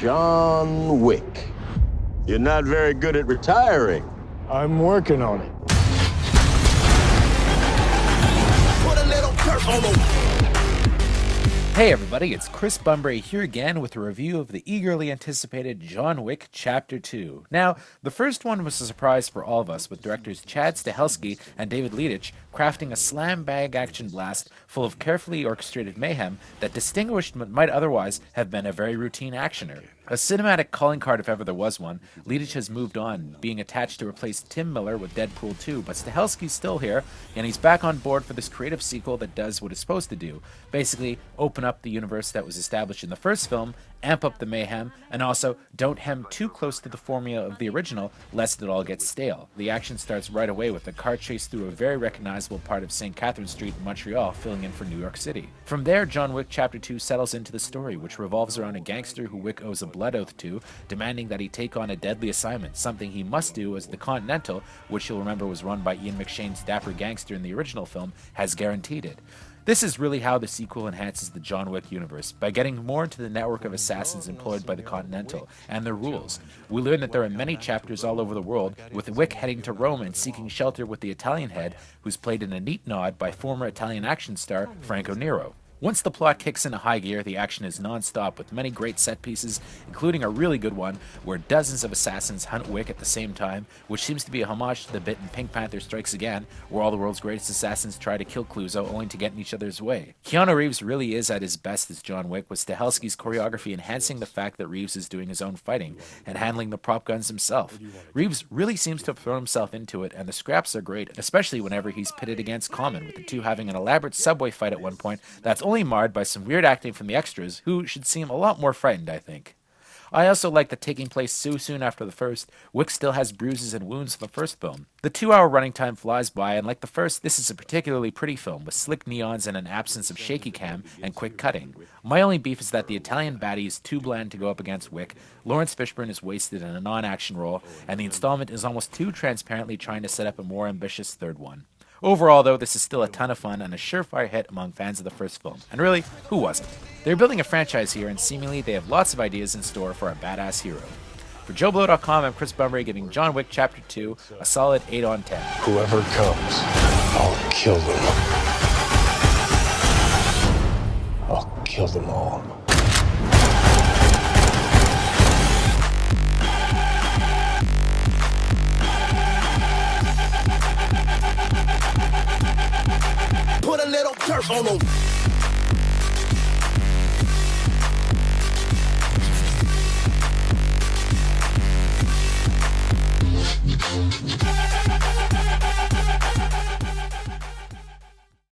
John Wick. You're not very good at retiring. I'm working on it. Put a little dirt on them. Hey everybody, it's Chris Bunbury here again with a review of the eagerly anticipated John Wick Chapter 2. Now, the first one was a surprise for all of us, with directors Chad Stahelski and David Leitich crafting a slam-bag action blast full of carefully orchestrated mayhem that distinguished what might otherwise have been a very routine actioner. A cinematic calling card if ever there was one, Leitich has moved on, being attached to replace Tim Miller with Deadpool 2, but Stahelski's still here, and he's back on board for this creative sequel that does what it's supposed to do. Basically, open up the universe that was established in the first film, amp up the mayhem, and also don't hem too close to the formula of the original, lest it all gets stale. The action starts right away with a car chase through a very recognizable part of St. Catherine Street in Montreal, filling in for New York City. From there, John Wick Chapter 2 settles into the story, which revolves around a gangster who Wick owes a blood oath to, demanding that he take on a deadly assignment, something he must do as the Continental, which you'll remember was run by Ian McShane's dapper gangster in the original film, has guaranteed it. This is really how the sequel enhances the John Wick universe, by getting more into the network of assassins employed by the Continental, and their rules. We learn that there are many chapters all over the world, with Wick heading to Rome and seeking shelter with the Italian head, who's played in a neat nod by former Italian action star Franco Nero. Once the plot kicks into high gear, the action is non-stop with many great set pieces, including a really good one where dozens of assassins hunt Wick at the same time, which seems to be a homage to the bit in Pink Panther Strikes Again, where all the world's greatest assassins try to kill Clouseau only to get in each other's way. Keanu Reeves really is at his best as John Wick, with Stahelski's choreography enhancing the fact that Reeves is doing his own fighting and handling the prop guns himself. Reeves really seems to have thrown himself into it, and the scraps are great, especially whenever he's pitted against Common, with the two having an elaborate subway fight at one point that's only marred by some weird acting from the extras, who should seem a lot more frightened, I think. I also like that taking place so soon after the first, Wick still has bruises and wounds from the first film. The 2-hour running time flies by, and like the first, this is a particularly pretty film, with slick neons and an absence of shaky cam and quick cutting. My only beef is that the Italian baddie is too bland to go up against Wick, Lawrence Fishburne is wasted in a non-action role, and the installment is almost too transparently trying to set up a more ambitious third one. Overall, though, this is still a ton of fun and a surefire hit among fans of the first film. And really, who wasn't? They're building a franchise here, and seemingly they have lots of ideas in store for a badass hero. For JoBlo.com, I'm Chris Bunbury, giving John Wick Chapter 2 a solid 8 on 10. Whoever comes, I'll kill them. I'll kill them all. Put a little dirt on them.